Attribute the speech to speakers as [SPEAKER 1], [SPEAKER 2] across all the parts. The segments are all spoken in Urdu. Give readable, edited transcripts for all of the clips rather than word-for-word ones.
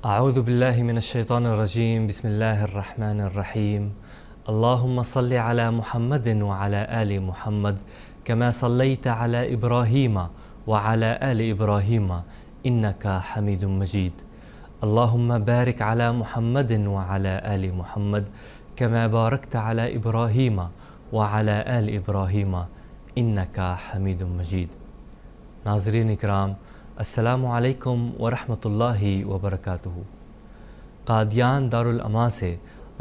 [SPEAKER 1] اعوذ باللہ من الشیطان الرجیم بسم اللہ الرحمن الرحیم اللہم صل علی محمد وعلی آل محمد کما صلیت علی ابراہیم وعلی آل ابراہیم انک حمید مجید اللہم بارک علی محمد وعلی آل محمد کما بارکت علی ابراہیم وعلی آل ابراہیم انک حمید مجید۔ ناظرین اکرام، السلام علیکم ورحمۃ اللہ وبرکاتہ۔ قادیان دارالامان سے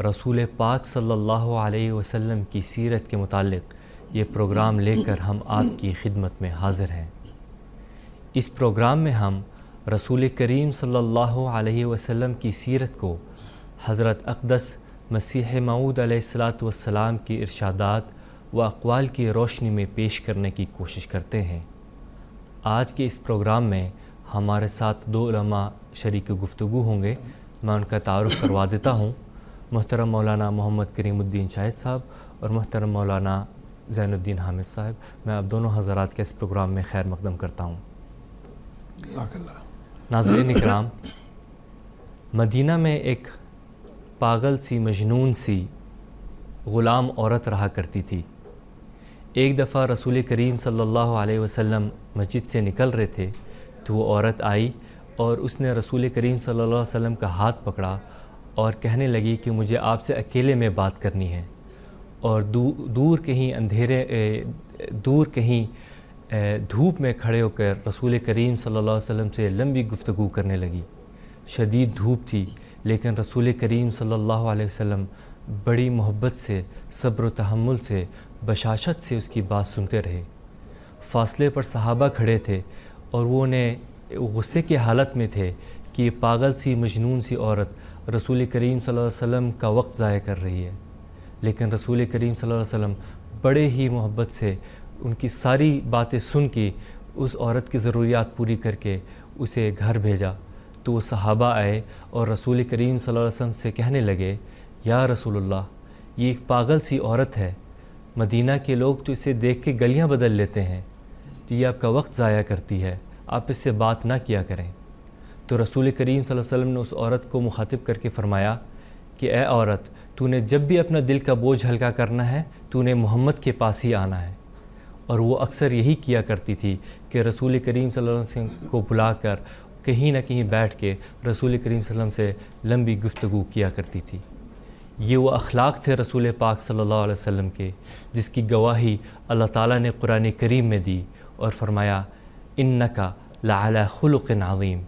[SPEAKER 1] رسول پاک صلی اللہ علیہ وسلم کی سیرت کے متعلق یہ پروگرام لے کر ہم آپ کی خدمت میں حاضر ہیں۔ اس پروگرام میں ہم رسول کریم صلی اللہ علیہ وسلم کی سیرت کو حضرت اقدس مسیح موعود علیہ السلام کی ارشادات و اقوال کی روشنی میں پیش کرنے کی کوشش کرتے ہیں۔ آج کے اس پروگرام میں ہمارے ساتھ دو علماء شریک گفتگو ہوں گے۔ میں ان کا تعارف کروا دیتا ہوں۔ محترم مولانا محمد کریم الدین شاہد صاحب اور محترم مولانا زین الدین حامد صاحب، میں آپ دونوں حضرات کے اس پروگرام میں خیر مقدم کرتا ہوں۔ ناظرین اکرام، مدینہ میں ایک پاگل سی مجنون سی غلام عورت رہا کرتی تھی۔ ایک دفعہ رسول کریم صلی اللہ علیہ وسلم مسجد سے نکل رہے تھے تو وہ عورت آئی اور اس نے رسول کریم صلی اللہ علیہ وسلم کا ہاتھ پکڑا اور کہنے لگی کہ مجھے آپ سے اکیلے میں بات کرنی ہے، اور دور کہیں دھوپ میں کھڑے ہو کر رسول کریم صلی اللہ علیہ وسلم سے لمبی گفتگو کرنے لگی۔ شدید دھوپ تھی، لیکن رسول کریم صلی اللہ علیہ وسلم بڑی محبت سے، صبر و تحمل سے، بشاشت سے اس کی بات سنتے رہے۔ فاصلے پر صحابہ کھڑے تھے اور وہ غصے کی حالت میں تھے کہ یہ پاگل سی مجنون سی عورت رسول کریم صلی اللہ علیہ وسلم کا وقت ضائع کر رہی ہے، لیکن رسول کریم صلی اللہ علیہ وسلم بڑے ہی محبت سے ان کی ساری باتیں سن کے اس عورت کی ضروریات پوری کر کے اسے گھر بھیجا۔ تو وہ صحابہ آئے اور رسول کریم صلی اللہ علیہ وسلم سے کہنے لگے، یا رسول اللہ، یہ ایک پاگل سی عورت ہے، مدینہ کے لوگ تو اسے دیکھ کے گلیاں بدل لیتے ہیں، تو یہ آپ کا وقت ضائع کرتی ہے، آپ اس سے بات نہ کیا کریں۔ تو رسول کریم صلی اللہ علیہ وسلم نے اس عورت کو مخاطب کر کے فرمایا کہ اے عورت، تو نے جب بھی اپنا دل کا بوجھ ہلکا کرنا ہے تو نے محمد کے پاس ہی آنا ہے۔ اور وہ اکثر یہی کیا کرتی تھی کہ رسول کریم صلی اللہ علیہ وسلم کو بلا کر کہیں نہ کہیں بیٹھ کے رسول کریم صلی اللہ علیہ وسلم سے لمبی گفتگو کیا کرتی تھی۔ یہ وہ اخلاق تھے رسول پاک صلی اللہ علیہ وسلم کے، جس کی گواہی اللہ تعالیٰ نے قرآن کریم میں دی اور فرمایا، انک لعلی خلق عظیم،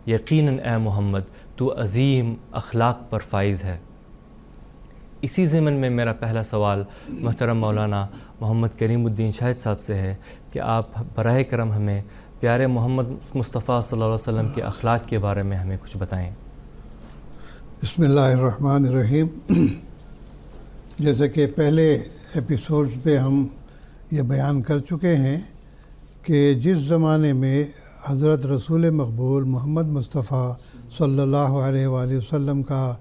[SPEAKER 1] یقیناً اے محمد تو عظیم اخلاق پر فائز ہے۔ اسی ضمن میں میرا پہلا سوال محترم مولانا محمد کریم الدین شاہد صاحب سے ہے کہ آپ براہ کرم ہمیں پیارے محمد مصطفیٰ صلی اللہ علیہ وسلم کے اخلاق کے بارے میں ہمیں کچھ بتائیں۔
[SPEAKER 2] بسم اللہ الرحمن الرحیم۔ جیسے کہ پہلے ایپیسوڈز پہ ہم یہ بیان کر چکے ہیں کہ جس زمانے میں حضرت رسول مقبول محمد مصطفیٰ صلی اللہ علیہ وآلہ وسلم کا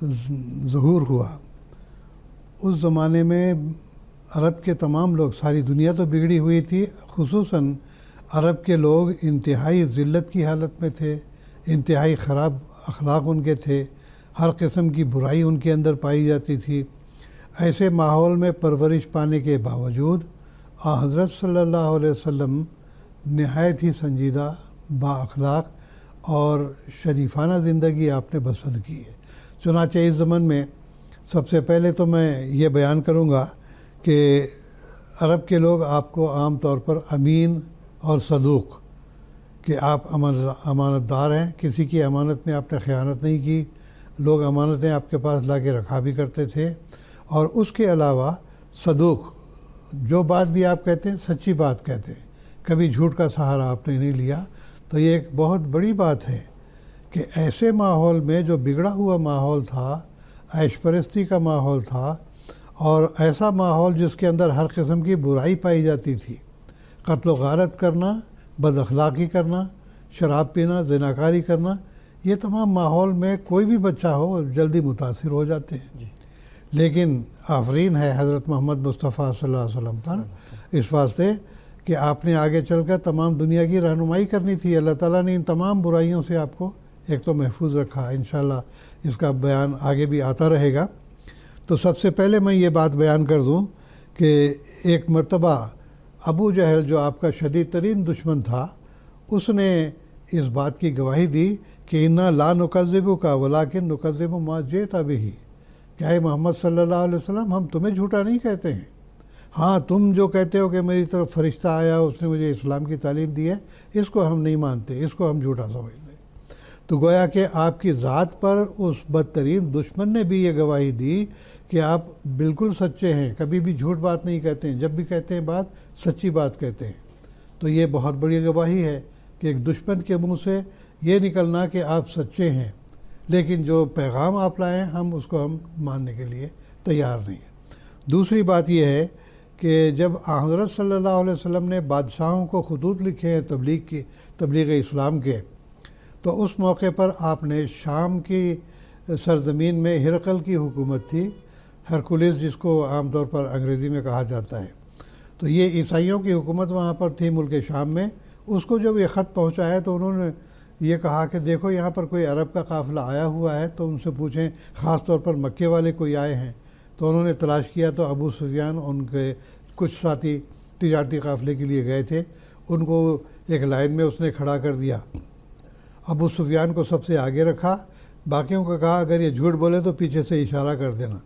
[SPEAKER 2] ظہور ہوا، اس زمانے میں عرب کے تمام لوگ، ساری دنیا تو بگڑی ہوئی تھی، خصوصاً عرب کے لوگ انتہائی ذلت کی حالت میں تھے، انتہائی خراب اخلاق ان کے تھے، ہر قسم کی برائی ان کے اندر پائی جاتی تھی۔ ایسے ماحول میں پرورش پانے کے باوجود حضرت صلی اللہ علیہ وسلم نہایت ہی سنجیدہ، با اخلاق اور شریفانہ زندگی آپ نے بسر کی ہے۔ چنانچہ اس زمن میں سب سے پہلے تو میں یہ بیان کروں گا کہ عرب کے لوگ آپ کو عام طور پر امین اور صدوق، کہ آپ امانت دار ہیں، کسی کی امانت میں آپ نے خیانت نہیں کی، لوگ امانتیں آپ کے پاس لا کے رکھا بھی کرتے تھے، اور اس کے علاوہ صدوق، جو بات بھی آپ کہتے ہیں سچی بات کہتے ہیں، کبھی جھوٹ کا سہارا آپ نے نہیں لیا۔ تو یہ ایک بہت بڑی بات ہے کہ ایسے ماحول میں، جو بگڑا ہوا ماحول تھا، عیش پرستی کا ماحول تھا، اور ایسا ماحول جس کے اندر ہر قسم کی برائی پائی جاتی تھی، قتل و غارت کرنا، بد اخلاقی کرنا، شراب پینا، زناکاری کرنا، یہ تمام ماحول میں کوئی بھی بچہ ہو جلدی متاثر ہو جاتے ہیں۔ لیکن آفرین ہے حضرت محمد مصطفیٰ صلی اللہ علیہ وسلم پر اس واسطے کہ آپ نے آگے چل کر تمام دنیا کی رہنمائی کرنی تھی۔ اللہ تعالیٰ نے ان تمام برائیوں سے آپ کو ایک تو محفوظ رکھا. انشاءاللہ اس کا بیان آگے بھی آتا رہے گا. تو سب سے پہلے میں یہ بات بیان کر دوں کہ ایک مرتبہ ابو جہل جو آپ کا شدید ترین دشمن تھا، اس نے اس بات کی گواہی دی کہ انا لا نکذبک ولکن نکذب ما جئت بہ، کہ اے محمد صلی اللہ علیہ وسلم ہم تمہیں جھوٹا نہیں کہتے ہیں، ہاں تم جو کہتے ہو کہ میری طرف فرشتہ آیا اس نے مجھے اسلام کی تعلیم دی ہے، اس کو ہم نہیں مانتے، اس کو ہم جھوٹا سمجھتے ہیں. تو گویا کہ آپ کی ذات پر اس بدترین دشمن نے بھی یہ گواہی دی کہ آپ بالکل سچے ہیں، کبھی بھی جھوٹ بات نہیں کہتے ہیں، جب بھی کہتے ہیں بات سچی بات کہتے ہیں. تو یہ بہت بڑی گواہی ہے کہ ایک دشمن کے منہ سے یہ نکلنا کہ آپ سچے ہیں، لیکن جو پیغام آپ لائیں ہم اس کو ہم ماننے کے لیے تیار نہیں ہیں. دوسری بات یہ ہے کہ جب حضرت صلی اللہ علیہ وسلم نے بادشاہوں کو خطوط لکھے ہیں تبلیغ اسلام کے، تو اس موقع پر آپ نے شام کی سرزمین میں ہرقل کی حکومت تھی، ہرکولس جس کو عام طور پر انگریزی میں کہا جاتا ہے. تو یہ عیسائیوں کی حکومت وہاں پر تھی ملک شام میں. اس کو جب یہ خط پہنچایا تو انہوں نے یہ کہا کہ دیکھو یہاں پر کوئی عرب کا قافلہ آیا ہوا ہے تو ان سے پوچھیں، خاص طور پر مکے والے کوئی آئے ہیں. تو انہوں نے تلاش کیا تو ابو سفیان ان کے کچھ ساتھی تجارتی قافلے کے لیے گئے تھے، ان کو ایک لائن میں اس نے کھڑا کر دیا. ابو سفیان کو سب سے آگے رکھا، باقیوں کو کہا اگر یہ جھوٹ بولے تو پیچھے سے اشارہ کر دینا،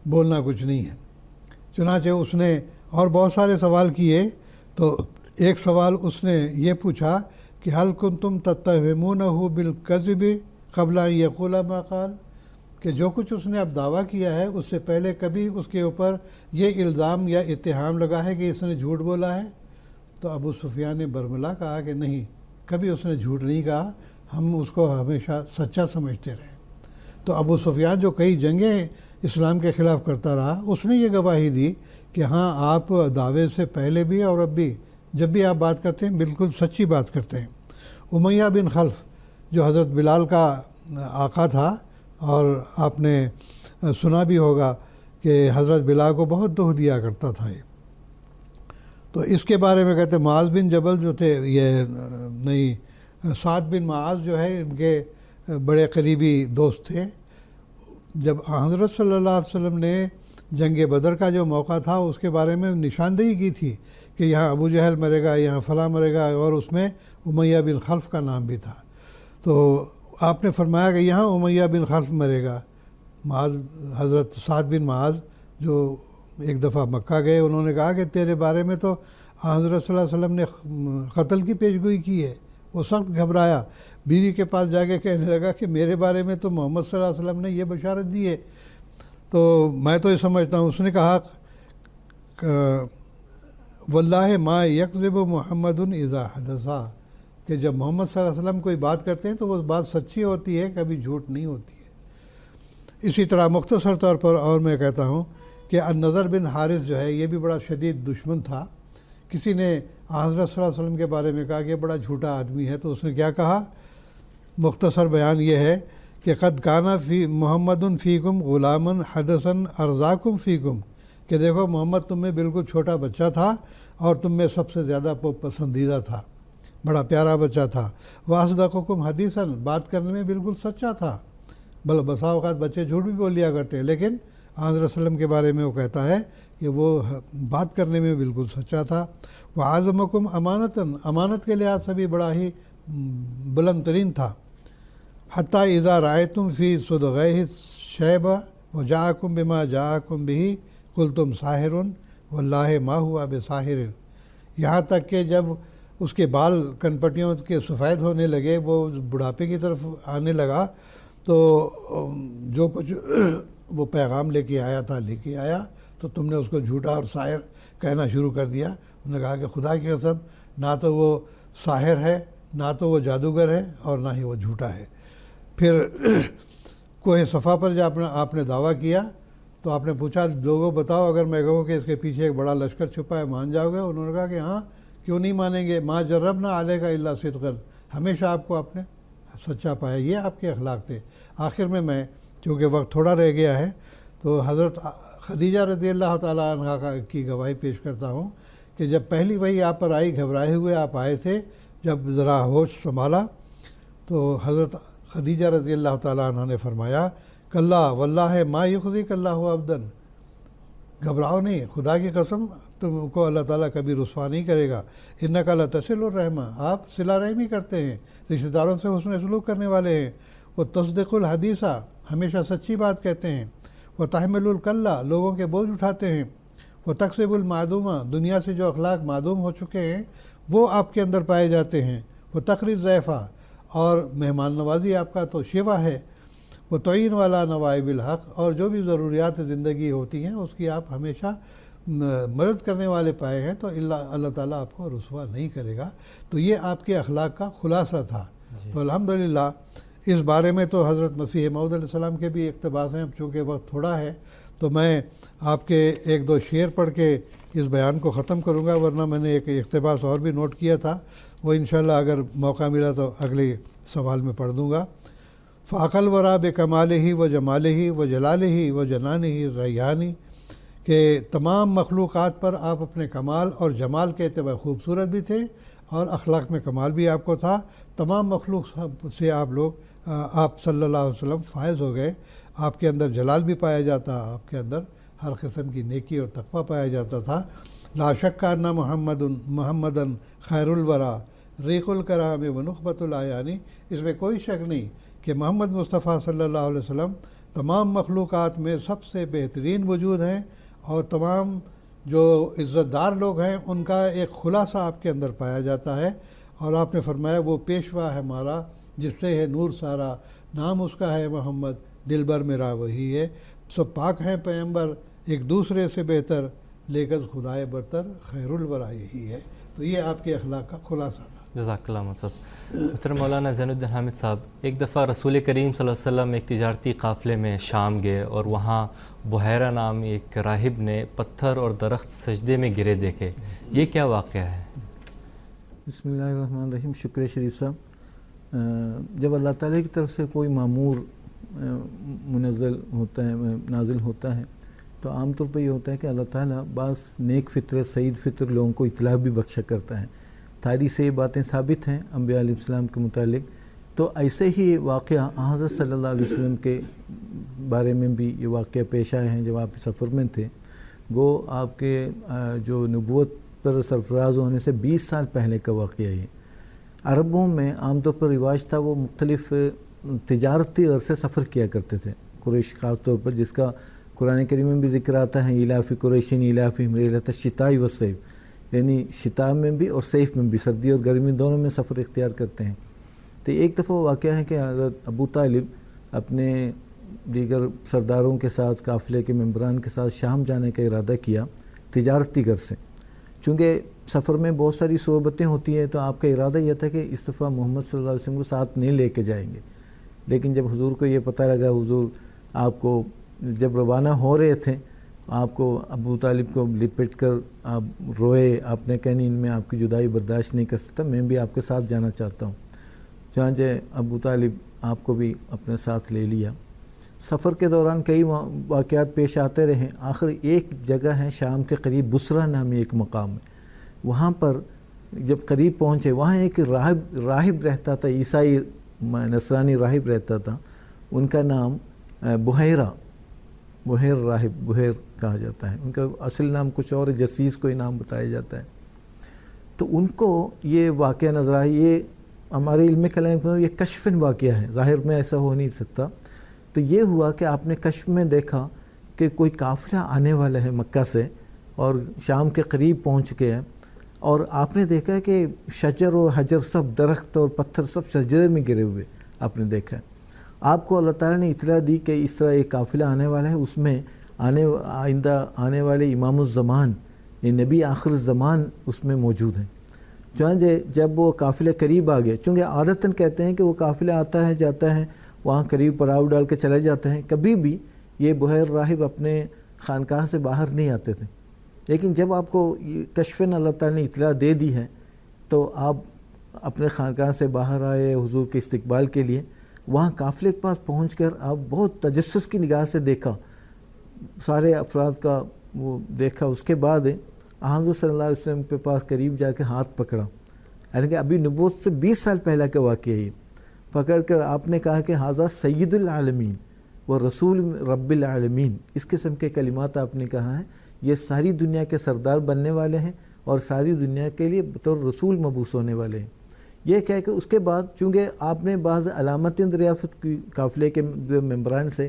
[SPEAKER 2] بولنا کچھ نہیں ہے. چنانچہ اس نے اور بہت سارے سوال کیے. تو ایک سوال اس نے یہ پوچھا کہ حل کنتم تتہمونہ بالکذب قبل ان یقول ما قال، کہ جو کچھ اس نے اب دعویٰ کیا ہے اس سے پہلے کبھی اس کے اوپر یہ الزام یا اتہام لگا ہے کہ اس نے جھوٹ بولا ہے؟ تو ابو سفیان نے برملا کہا کہ نہیں، کبھی اس نے جھوٹ نہیں کہا، ہم اس کو ہمیشہ سچا سمجھتے رہے. تو ابو سفیان جو کئی جنگیں اسلام کے خلاف کرتا رہا، اس نے یہ گواہی دی کہ ہاں آپ دعوے سے پہلے بھی اور اب بھی جب بھی آپ بات کرتے ہیں بالکل سچی بات کرتے ہیں. امیہ بن خلف جو حضرت بلال کا آقا تھا، اور آپ نے سنا بھی ہوگا کہ حضرت بلال کو بہت دکھ دیا کرتا تھا یہ. تو اس کے بارے میں کہتے ہیں معاذ بن جبل جو تھے، یہ نہیں سعد بن معاذ جو ہے ان کے بڑے قریبی دوست تھے. جب حضرت صلی اللہ علیہ وسلم نے جنگ بدر کا جو موقع تھا اس کے بارے میں نشاندہی کی تھی کہ یہاں ابو جہل مرے گا، یہاں فلاں مرے گا، اور اس میں امیہ بن خلف کا نام بھی تھا. تو آپ نے فرمایا کہ یہاں امیہ بن خلف مرے گا. معاذ حضرت سعد بن معاذ جو ایک دفعہ مکہ گئے، انہوں نے کہا کہ تیرے بارے میں تو حضرت صلی اللہ علیہ وسلم نے قتل کی پیشگوئی کی ہے. وہ سخت گھبرایا، بیوی کے پاس جا کے کہنے لگا کہ میرے بارے میں تو محمد صلی اللہ علیہ وسلم نے یہ بشارت دی ہے، تو میں تو یہ سمجھتا ہوں. اس نے کہا واللہ ما یکذب محمد اذا حدثا، کہ جب محمد صلی اللہ علیہ وسلم کوئی بات کرتے ہیں تو وہ بات سچی ہوتی ہے، کبھی جھوٹ نہیں ہوتی ہے. اسی طرح مختصر طور پر اور میں کہتا ہوں کہ النضر بن حارث جو ہے یہ بھی بڑا شدید دشمن تھا. کسی نے حضرت صلی اللہ علیہ وسلم کے بارے میں کہا کہ یہ بڑا جھوٹا آدمی ہے، تو اس نے کیا کہا؟ مختصر بیان یہ ہے کہ قد کانا فی محمد فیکم غلاما حدثا ارزاکم فیکم، کہ دیکھو محمد تم میں بالکل چھوٹا بچہ تھا اور تم میں سب سے زیادہ پسندیدہ تھا، بڑا پیارا بچہ تھا. واصدقکم حدیثا، بات کرنے میں بالکل سچا تھا. بسا اوقات بچے جھوٹ بھی بول لیا کرتے ہیں، لیکن حضرت صلی اللہ علیہ وسلم کے بارے میں وہ کہتا ہے کہ وہ بات کرنے میں بالکل سچا تھا. وعظمکم امانتاً، امانت کے لحاظ سے بھی بڑا ہی بلند ترین تھا. حتیٰ اذا رأیتم فی صدغیہ شیبہ وجاءکم بما جاءکم بہ قلتم ساحر واللہ ما ہوا بساحر، یہاں تک کہ جب اس کے بال کنپٹیوں کے سفید ہونے لگے، وہ بڑھاپے کی طرف آنے لگا، تو جو کچھ وہ پیغام لے کے آیا تھا لے کے آیا، تو تم نے اس کو جھوٹا اور ساحر کہنا شروع کر دیا. انہوں نے کہا کہ خدا کی قسم نہ تو وہ ساحر ہے، نہ تو وہ جادوگر ہے، اور نہ ہی وہ جھوٹا ہے. پھر کوہ صفا پر جب آپ نے دعویٰ کیا تو آپ نے پوچھا لوگوں بتاؤ اگر میں کہوں کہ اس کے پیچھے ایک بڑا لشکر چھپا ہے مان جاؤ گے؟ انہوں نے کہا کہ ہاں، کیوں نہیں مانیں گے. ما جربنا علیکا الا صدقا، ہمیشہ آپ کو آپ نے سچا پایا. یہ آپ کے اخلاق تھے. آخر میں چونکہ وقت تھوڑا رہ گیا ہے تو حضرت خدیجہ رضی اللہ تعالیٰ عنہ کی گواہی پیش کرتا ہوں کہ جب پہلی وحی آپ پر آئی، گھبرائے ہوئے آپ آئے تھے، جب ذرا ہوش سنبھالا تو حضرت خدیجہ رضی اللہ تعالیٰ عنہ نے فرمایا کلا واللہ ما یخزیک اللہ عبدن، گھبراؤ نہیں، خدا کی قسم تم کو اللہ تعالیٰ کبھی رسوا نہیں کرے گا۔ انک لتصل الرحمہ، آپ صلہ رحمی کرتے ہیں، رشتہ داروں سے حسن سلوک کرنے والے ہیں۔ وہ تصدیق الحدیثہ، ہمیشہ سچی بات کہتے ہیں۔ وہ تحمل الکلہ، لوگوں کے بوجھ اٹھاتے ہیں۔ وہ تکسب المعدومہ، دنیا سے جو اخلاق معدوم ہو چکے ہیں وہ آپ کے اندر پائے جاتے ہیں۔ وہ تقریر ضیفہ، اور مہمان نوازی آپ کا تو شیوا ہے۔ وہ تعین والا نوائب الحق، اور جو بھی ضروریات زندگی ہوتی ہیں اس کی آپ ہمیشہ مدد کرنے والے پائے ہیں، تو اللہ تعالیٰ آپ کو رسوا نہیں کرے گا۔ تو یہ آپ کے اخلاق کا خلاصہ تھا۔ تو الحمدللہ اس بارے میں تو حضرت مسیح موعود علیہ السلام کے بھی اقتباس ہیں، چونکہ وقت تھوڑا ہے تو میں آپ کے ایک دو شعر پڑھ کے اس بیان کو ختم کروں گا، ورنہ میں نے ایک اقتباس اور بھی نوٹ کیا تھا، وہ انشاءاللہ اگر موقع ملا تو اگلے سوال میں پڑھ دوں گا۔ فاقل ورا بکمالہ و جمالہ و جلالہ و جنانہ ریحانی، کہ تمام مخلوقات پر آپ اپنے کمال اور جمال کے اعتبار خوبصورت بھی تھے اور اخلاق میں کمال بھی آپ کو تھا۔ تمام مخلوق سے آپ صلی اللہ علیہ وسلم فائز ہو گئے۔ آپ کے اندر جلال بھی پایا جاتا، آپ کے اندر ہر قسم کی نیکی اور تقویٰ پایا جاتا تھا۔ لا شک ان محمدن خیر الورا ریق الکرام و نخبۃ الایانی، اس میں کوئی شک نہیں کہ محمد مصطفیٰ صلی اللہ علیہ وسلم تمام مخلوقات میں سب سے بہترین وجود ہیں، اور تمام جو عزت دار لوگ ہیں ان کا ایک خلاصہ آپ کے اندر پایا جاتا ہے۔ اور آپ نے فرمایا وہ پیشوا ہے ہمارا جس سے ہے نور سارا، نام اس کا ہے محمد، دلبر میرا وہی ہے۔ سب پاک ہیں پیغمبر ایک دوسرے سے بہتر، لیکن خدائے برتر خیر الورا یہی ہے۔ تو یہ آپ کے اخلاق کا خلاصہ تھا۔
[SPEAKER 1] جزاک اللہ صاحب۔ محترم مولانا زین الدین حامد صاحب، ایک دفعہ رسول کریم صلی اللہ علیہ وسلم ایک تجارتی قافلے میں شام گئے اور وہاں بحیرہ نام ایک راہب نے پتھر اور درخت سجدے میں گرے دیکھے، یہ کیا واقعہ ہے؟
[SPEAKER 3] بسم اللہ الرحمن الرحیم۔ شکریہ شریف صاحب۔ جب اللہ تعالیٰ کی طرف سے کوئی مامور نازل ہوتا ہے تو عام طور پہ یہ ہوتا ہے کہ اللہ تعالیٰ بعض نیک فطر سعید فطر لوگوں کو اطلاع بھی بخشا کرتا ہے۔ تاریخ سے یہ باتیں ثابت ہیں انبیاء علیہ السلام کے متعلق۔ تو ایسے ہی واقعہ حضرت صلی اللہ علیہ وسلم کے بارے میں بھی یہ واقعہ پیش آئے ہیں جب آپ سفر میں تھے۔ گو آپ کے جو نبوت پر سرفراز ہونے سے 20 سال پہلے کا واقعہ ہے۔ عربوں میں عام طور پر رواج تھا، وہ مختلف تجارتی عرصے سفر کیا کرتے تھے، قریش خاص طور پر، جس کا قرآن کریم میں بھی ذکر آتا ہے ایلافی قریشین ایلافہم رحلۃ الشتاء والصیف، یعنی شتاء میں بھی اور صیف میں بھی، سردی اور گرمی دونوں میں سفر اختیار کرتے ہیں۔ تو ایک دفعہ واقعہ ہے کہ حضرت ابو طالب اپنے دیگر سرداروں کے ساتھ، قافلے کے ممبران کے ساتھ شام جانے کا ارادہ کیا تجارتی غرض سے۔ چونکہ سفر میں بہت ساری صحبتیں ہوتی ہیں تو آپ کا ارادہ یہ تھا کہ اس دفعہ محمد صلی اللہ علیہ وسلم کو ساتھ نہیں لے کے جائیں گے، لیکن جب حضور کو یہ پتہ لگا، حضور آپ کو جب روانہ ہو رہے تھے، آپ کو ابو طالب کو لپٹ کر آپ روئے، آپ نے کہا نہیں، ان میں آپ کی جدائی برداشت نہیں کر سکتا، میں بھی آپ کے ساتھ جانا چاہتا ہوں۔ چنانچہ ابو طالب آپ کو بھی اپنے ساتھ لے لیا۔ سفر کے دوران کئی واقعات پیش آتے رہے، آخر ایک جگہ ہے شام کے قریب بصرہ نامی ایک مقام ہے، وہاں پر جب قریب پہنچے وہاں ایک راہب رہتا تھا، عیسائی نصرانی راہب رہتا تھا، ان کا نام بحیر راہب، بحیر کہا جاتا ہے، ان کا اصل نام کچھ اور جسیس کوئی نام بتایا جاتا ہے۔ تو ان کو یہ واقعہ نظر آیا، یہ ہمارے علم کلام پر یہ کشف واقعہ ہے، ظاہر میں ایسا ہو نہیں سکتا۔ تو یہ ہوا کہ آپ نے کشف میں دیکھا کہ کوئی قافلہ آنے والا ہے مکہ سے اور شام کے قریب پہنچ گیا، اور آپ نے دیکھا کہ شجر و حجر سب، درخت اور پتھر سب سجدے میں گرے ہوئے آپ نے دیکھا۔ آپ کو اللہ تعالیٰ نے اطلاع دی کہ اس طرح ایک قافلہ آنے والا ہے، اس میں آئندہ آنے والے امام الزمان، یہ نبی آخر الزمان اس میں موجود ہیں۔ چنانچہ جب وہ قافلہ قریب آ گیا، چونکہ عادتاً کہتے ہیں کہ وہ قافلہ آتا ہے جاتا ہے، وہاں قریب پڑاؤ ڈال کے چلے جاتے ہیں، کبھی بھی یہ بحیر راہب اپنے خانقاہ سے باہر نہیں آتے تھے۔ لیکن جب آپ کو کشفاً اللہ تعالیٰ نے اطلاع دے دی ہے تو آپ اپنے خانقاہ سے باہر آئے حضور کے استقبال کے لیے۔ وہاں قافلے کے پاس پہنچ کر آپ بہت تجسس کی نگاہ سے دیکھا، سارے افراد کا وہ دیکھا، اس کے بعد حضرت صلی اللہ علیہ وسلم کے پاس قریب جا کے ہاتھ پکڑا، یعنی کہ ابھی نبوت سے 20 سال پہلے کا واقعہ یہ۔ پکڑ کر آپ نے کہا کہ ھذا سید العالمین و رسول رب العالمین، اس قسم کے کلمات آپ نے کہا ہے، یہ ساری دنیا کے سردار بننے والے ہیں اور ساری دنیا کے لیے بطور رسول مبعوث ہونے والے ہیں۔ یہ کہہ کہ اس کے بعد چونکہ آپ نے بعض علامتیں دریافت کی قافلے کے ممبران سے،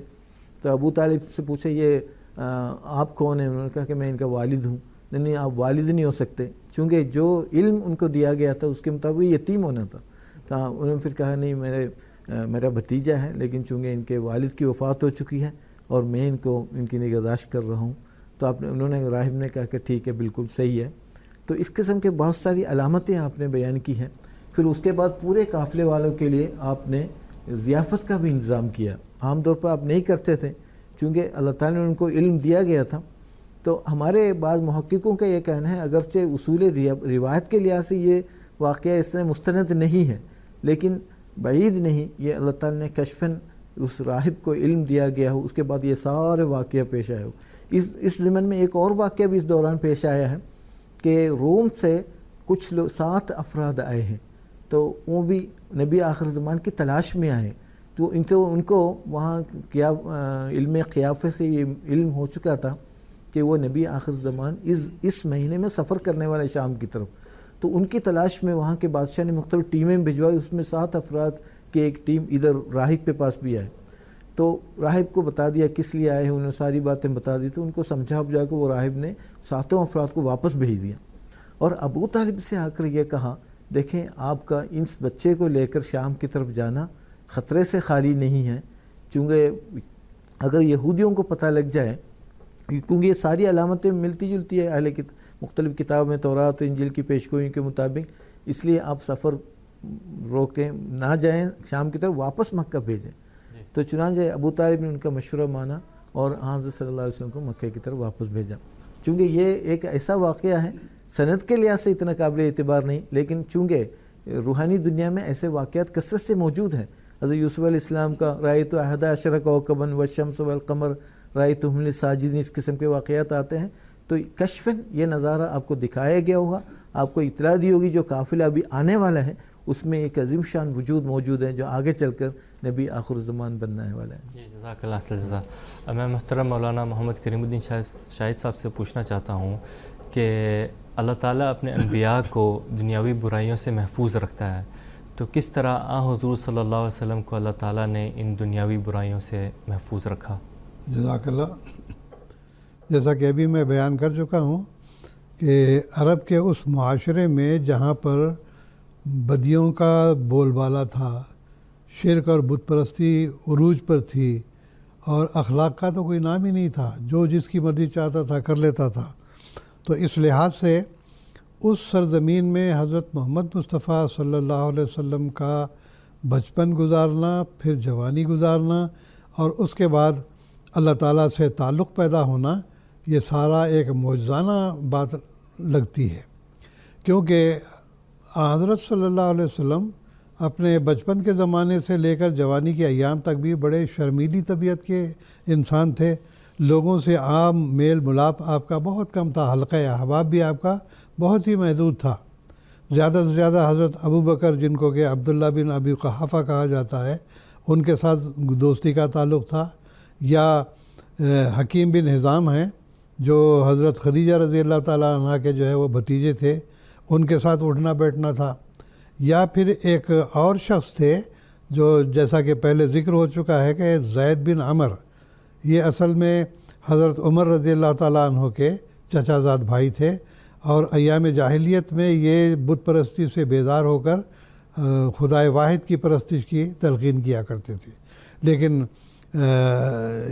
[SPEAKER 3] تو ابو طالب سے پوچھے یہ آپ کون ہیں؟ انہوں نے کہا کہ میں ان کا والد ہوں۔ نہیں، آپ والد نہیں ہو سکتے، چونکہ جو علم ان کو دیا گیا تھا اس کے مطابق یتیم ہونا تھا۔ تو انہوں نے پھر کہا نہیں، میرا بھتیجا ہے، لیکن چونکہ ان کے والد کی وفات ہو چکی ہے اور میں ان کی نگہداشت کر رہا ہوں۔ تو انہوں نے راہب نے کہا کہ ٹھیک ہے، بالکل صحیح ہے۔ تو اس قسم کے بہت ساری علامتیں آپ نے بیان کی ہیں۔ پھر اس کے بعد پورے قافلے والوں کے لیے آپ نے ضیافت کا بھی انتظام کیا۔ عام طور پر آپ نہیں کرتے تھے، چونکہ اللہ تعالیٰ نے ان کو علم دیا گیا تھا۔ تو ہمارے بعض محققوں کا یہ کہنا ہے، اگرچہ اصول روایت کے لحاظ سے یہ واقعہ اس طرح مستند نہیں ہے، لیکن بعید نہیں، یہ اللہ تعالیٰ نے کشفاً اس راہب کو علم دیا گیا ہو، اس کے بعد یہ سارے واقعہ پیش آئے ہو۔ اس ضمن میں ایک اور واقعہ بھی اس دوران پیش آیا ہے کہ روم سے کچھ 7 افراد آئے ہیں، تو وہ بھی نبی آخر زمان کی تلاش میں آئے۔ تو ان کو وہاں علم قیافے سے یہ علم ہو چکا تھا کہ وہ نبی آخر زمان اس مہینے میں سفر کرنے والے شام کی طرف۔ تو ان کی تلاش میں وہاں کے بادشاہ نے مختلف ٹیمیں بھجوائی، اس میں 7 افراد کی ایک ٹیم ادھر راہب کے پاس بھی آئے۔ تو راہب کو بتا دیا کس لیے آئے ہیں، انہوں نے ساری باتیں بتا دی، تو ان کو سمجھا بجھا کے وہ راہب نے 7 افراد کو واپس بھیج دیا، اور ابو طالب سے آ کر یہ کہا دیکھیں آپ کا اس بچے کو لے کر شام کی طرف جانا خطرے سے خالی نہیں ہے، چونکہ اگر یہودیوں کو پتہ لگ جائے، کیونکہ یہ ساری علامتیں ملتی جلتی ہے اہل مختلف کتاب میں تورات انجیل کی پیشگوئیوں کے مطابق، اس لیے آپ سفر روکیں نہ جائیں، شام کی طرف واپس مکہ بھیجیں۔ تو چنانچہ ابو طالب نے ان کا مشورہ مانا اور حضرت صلی اللہ علیہ وسلم کو مکہ کی طرف واپس بھیجا۔ چونکہ یہ ایک ایسا واقعہ ہے سند کے لحاظ سے اتنا قابل اعتبار نہیں، لیکن چونکہ روحانی دنیا میں ایسے واقعات کثرت سے موجود ہیں۔ حضرت یوسف علیہ السلام کا رأیت 11 کوكبا والشمس والقمر رأیتهم لي ساجدین، اس قسم کے واقعات آتے ہیں۔ تو کشفاً یہ نظارہ آپ کو دکھایا گیا ہوگا، آپ کو اطلاع دی ہوگی جو قافلہ ابھی آنے والا ہے اس میں ایک عظیم شان وجود موجود ہے جو آگے چل کر نبی آخر الزمان بننے والا ہے۔
[SPEAKER 1] جی جزاک اللہ جزا۔ میں محترم مولانا محمد کریم الدین شاہد صاحب سے پوچھنا چاہتا ہوں کہ اللہ تعالیٰ اپنے انبیاء کو دنیاوی برائیوں سے محفوظ رکھتا ہے، تو کس طرح حضور صلی اللہ علیہ وسلم کو اللہ تعالیٰ نے ان دنیاوی برائیوں سے محفوظ رکھا؟
[SPEAKER 2] جزاک اللہ۔ جیسا کہ ابھی میں بیان کر چکا ہوں کہ عرب کے اس معاشرے میں جہاں پر بدیوں کا بول بالا تھا، شرک اور بت پرستی عروج پر تھی، اور اخلاق کا تو کوئی نام ہی نہیں تھا، جو جس کی مرضی چاہتا تھا کر لیتا تھا۔ تو اس لحاظ سے اس سرزمین میں حضرت محمد مصطفیٰ صلی اللہ علیہ وسلم کا بچپن گزارنا، پھر جوانی گزارنا، اور اس کے بعد اللہ تعالیٰ سے تعلق پیدا ہونا، یہ سارا ایک معجزانہ بات لگتی ہے، کیونکہ حضرت صلی اللہ علیہ وسلم اپنے بچپن کے زمانے سے لے کر جوانی کے ایام تک بھی بڑے شرمیلی طبیعت کے انسان تھے۔ لوگوں سے عام میل ملاپ آپ کا بہت کم تھا، حلقہ احباب بھی آپ کا بہت ہی محدود تھا۔ زیادہ سے زیادہ حضرت ابو بکر، جن کو کہ عبداللہ بن ابی قحافہ کہا جاتا ہے، ان کے ساتھ دوستی کا تعلق تھا، یا حکیم بن حزام ہیں جو حضرت خدیجہ رضی اللہ تعالیٰ عنہ کے جو ہے وہ بھتیجے تھے، ان کے ساتھ اٹھنا بیٹھنا تھا، یا پھر ایک اور شخص تھے جو جیسا کہ پہلے ذکر ہو چکا ہے کہ زید بن عمر، یہ اصل میں حضرت عمر رضی اللہ تعالیٰ عنہ کے چچا زاد بھائی تھے، اور ایام جاہلیت میں یہ بت پرستی سے بیدار ہو کر خدائے واحد کی پرستش کی تلقین کیا کرتے تھے۔ لیکن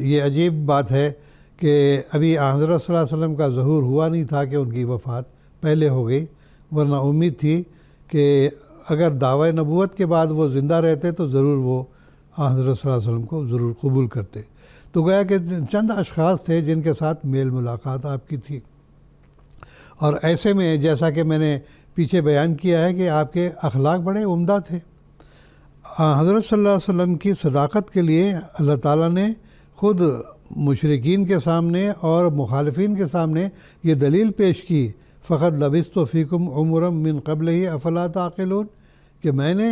[SPEAKER 2] یہ عجیب بات ہے کہ ابھی حضرت صلی اللہ علیہ وسلم کا ظہور ہوا نہیں تھا کہ ان کی وفات پہلے ہو گئی، ورنہ امید تھی کہ اگر دعوی نبوت کے بعد وہ زندہ رہتے تو ضرور وہ حضرت صلی اللہ علیہ وسلم کو ضرور قبول کرتے۔ تو گویا کہ چند اشخاص تھے جن کے ساتھ میل ملاقات آپ کی تھی، اور ایسے میں جیسا کہ میں نے پیچھے بیان کیا ہے کہ آپ کے اخلاق بڑے عمدہ تھے۔ حضرت صلی اللہ علیہ وسلم کی صداقت کے لیے اللہ تعالیٰ نے خود مشرکین کے سامنے اور مخالفین کے سامنے یہ دلیل پیش کی، فقط لبثت فیکم عمرا من قبلہ افلا تعقلون، کہ میں نے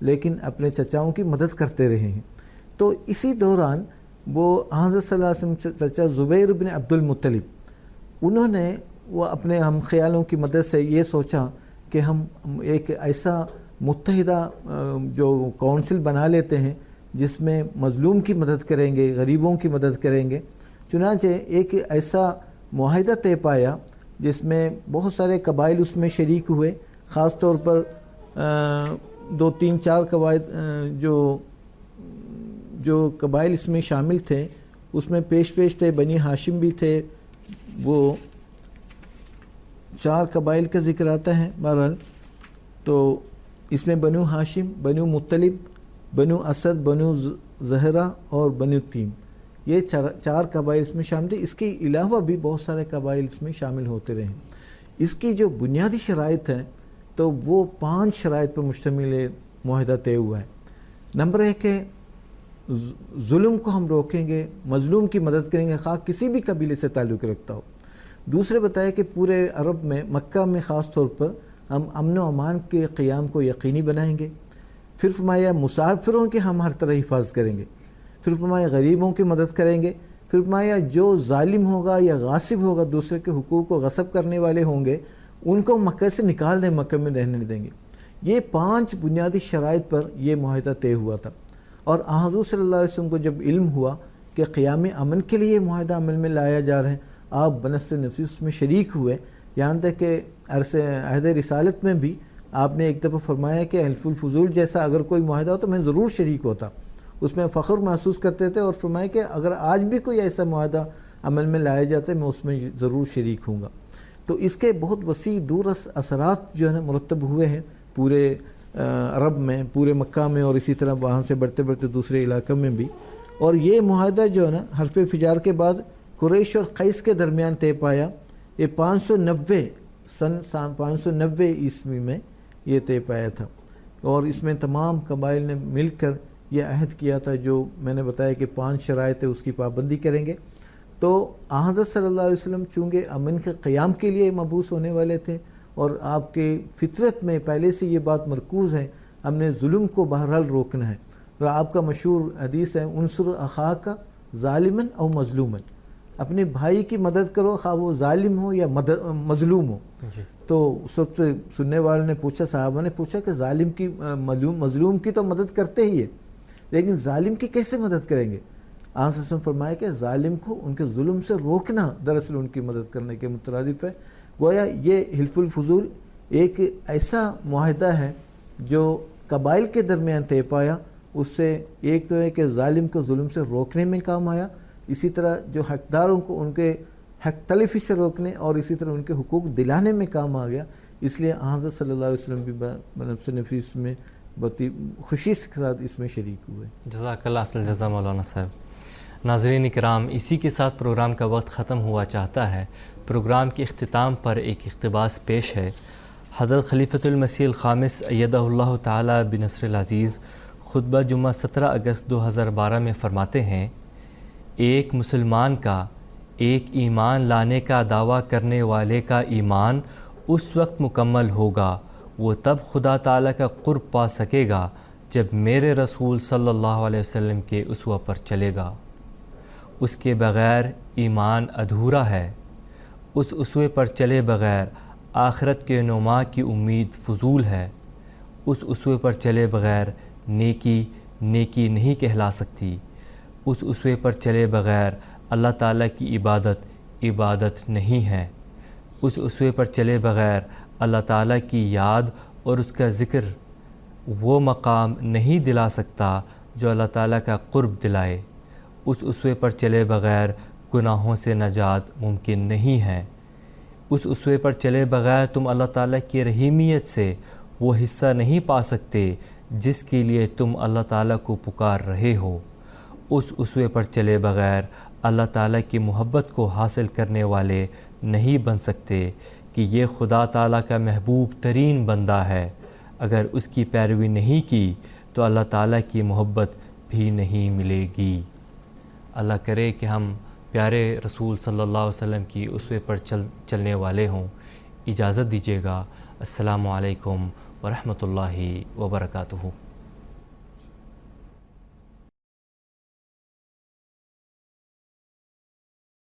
[SPEAKER 3] لیکن اپنے چچاؤں کی مدد کرتے رہے ہیں۔ تو اسی دوران وہ حضرت صلی اللہ علیہ وسلم چچا زبیر بن عبد المطلب، انہوں نے وہ اپنے ہم خیالوں کی مدد سے یہ سوچا کہ ہم ایک ایسا متحدہ جو کونسل بنا لیتے ہیں جس میں مظلوم کی مدد کریں گے، غریبوں کی مدد کریں گے۔ چنانچہ ایک ایسا معاہدہ طے پایا جس میں بہت سارے قبائل اس میں شریک ہوئے، خاص طور پر 2-3-4 قبائل جو قبائل اس میں شامل تھے اس میں پیش تھے، بنی ہاشم بھی تھے، وہ 4 قبائل کا ذکر آتا ہے بہرحال۔ تو اس میں بنو ہاشم، بنو مطلب، بنو اسد، بنو زہرہ اور بنو تیم، یہ 4 قبائل اس میں شامل تھے۔ اس کے علاوہ بھی بہت سارے قبائل اس میں شامل ہوتے رہے۔ اس کی جو بنیادی شرائط ہے تو وہ 5 شرائط پر مشتمل معاہدہ طے ہوا ہے۔ نمبر 1 ہے ظلم کو ہم روکیں گے، مظلوم کی مدد کریں گے، خواہ کسی بھی قبیلے سے تعلق رکھتا ہو۔ دوسرے بتایا کہ پورے عرب میں، مکہ میں خاص طور پر ہم امن و امان کے قیام کو یقینی بنائیں گے۔ پھر فرمایا مسافروں کی ہم ہر طرح حفاظت کریں گے۔ پھر فرمایا غریبوں کی مدد کریں گے۔ پھر فرمایا جو ظالم ہوگا یا غاصب ہوگا، دوسرے کے حقوق کو غصب کرنے والے ہوں گے، ان کو مکہ سے نکال دیں، مکہ میں رہنے دیں گے۔ یہ 5 بنیادی شرائط پر یہ معاہدہ طے ہوا تھا۔ اور حضور صلی اللہ علیہ وسلم کو جب علم ہوا کہ قیام امن کے لیے معاہدہ عمل میں لایا جا رہا ہے، آپ بنفس نفسی اس میں شریک ہوئے۔ یہاں تک کہ عہد رسالت میں بھی آپ نے ایک دفعہ فرمایا کہ حلف الفضول جیسا اگر کوئی معاہدہ ہو تو میں ضرور شریک ہوتا، اس میں فخر محسوس کرتے تھے، اور فرمایا کہ اگر آج بھی کوئی ایسا معاہدہ عمل میں لایا جاتا ہے میں اس میں ضرور شریک ہوں گا۔ تو اس کے بہت وسیع دور اثرات جو ہے نا مرتب ہوئے ہیں پورے عرب میں، پورے مکہ میں، اور اسی طرح وہاں سے بڑھتے بڑھتے دوسرے علاقوں میں بھی۔ اور یہ معاہدہ جو ہے نا حلف فجار کے بعد قریش اور قیس کے درمیان طے پایا۔ یہ 590 عیسوی میں یہ طے پایا تھا، اور اس میں تمام قبائل نے مل کر یہ عہد کیا تھا جو میں نے بتایا کہ 5 شرائط اس کی پابندی کریں گے۔ تو حضرت صلی اللہ علیہ وسلم چونکہ امن کے قیام کے لیے مبعوث ہونے والے تھے، اور آپ کے فطرت میں پہلے سے یہ بات مرکوز ہے ہم نے ظلم کو بہرحال روکنا ہے۔ اور آپ کا مشہور حدیث ہے انصر اخاک ظالما او مظلوما، اپنے بھائی کی مدد کرو خواہ وہ ظالم ہو یا مظلوم ہو۔ تو اس وقت سننے والوں نے پوچھا، صحابہ نے پوچھا کہ ظالم کی مظلوم کی تو مدد کرتے ہی ہے، لیکن ظالم کی کیسے مدد کریں گے؟ آپ نے فرمایا کہ ظالم کو ان کے ظلم سے روکنا دراصل ان کی مدد کرنے کے مترادف ہے۔ گویا یہ حلف الفضول ایک ایسا معاہدہ ہے جو قبائل کے درمیان طے پایا، اس سے ایک تو ہے کہ ظالم کو ظلم سے روکنے میں کام آیا، اسی طرح جو حقداروں کو ان کے حق تلفی سے روکنے اور اسی طرح ان کے حقوق دلانے میں کام آ گیا۔ اس لیے حضرت صلی اللہ علیہ وسلم بھی بنفس نفیس میں بہت خوشی کے ساتھ اس میں شریک ہوئے۔
[SPEAKER 1] جزاک اللہ خیر جزا مولانا صاحب۔ ناظرین کرام، اسی کے ساتھ پروگرام کا وقت ختم ہوا چاہتا ہے۔ پروگرام کے اختتام پر ایک اقتباس پیش ہے۔ حضرت خلیفۃ المسیح الخامس ایدہ اللہ تعالی بنصر العزیز خطبہ جمعہ 17 اگست 2012 میں فرماتے ہیں، ایک مسلمان کا ایک ایمان لانے کا دعویٰ کرنے والے کا ایمان اس وقت مکمل ہوگا، وہ تب خدا تعالیٰ کا قرب پا سکے گا جب میرے رسول صلی اللہ علیہ وسلم کے اسوہ پر چلے گا۔ اس کے بغیر ایمان ادھورا ہے۔ اس اسوے پر چلے بغیر آخرت کے نما کی امید فضول ہے۔ اس اسوے پر چلے بغیر نیکی نہیں کہلا سکتی۔ اس اسوے پر چلے بغیر اللہ تعالیٰ کی عبادت نہیں ہے۔ اس اسوے پر چلے بغیر اللہ تعالیٰ کی یاد اور اس کا ذکر وہ مقام نہیں دلا سکتا جو اللہ تعالیٰ کا قرب دلائے۔ اس اسوے پر چلے بغیر گناہوں سے نجات ممکن نہیں ہے۔ اس اسوے پر چلے بغیر تم اللہ تعالیٰ کی رحیمیت سے وہ حصہ نہیں پا سکتے جس کے لیے تم اللہ تعالیٰ کو پکار رہے ہو۔ اس اسوے پر چلے بغیر اللہ تعالیٰ کی محبت کو حاصل کرنے والے نہیں بن سکتے کہ یہ خدا تعالیٰ کا محبوب ترین بندہ ہے۔ اگر اس کی پیروی نہیں کی تو اللہ تعالیٰ کی محبت بھی نہیں ملے گی۔ اللہ کرے کہ ہم پیارے رسول صلی اللہ علیہ وسلم کی اسوے پر چلنے والے ہوں۔ اجازت دیجیے گا۔ السلام علیکم ورحمۃ اللہ وبرکاتہ۔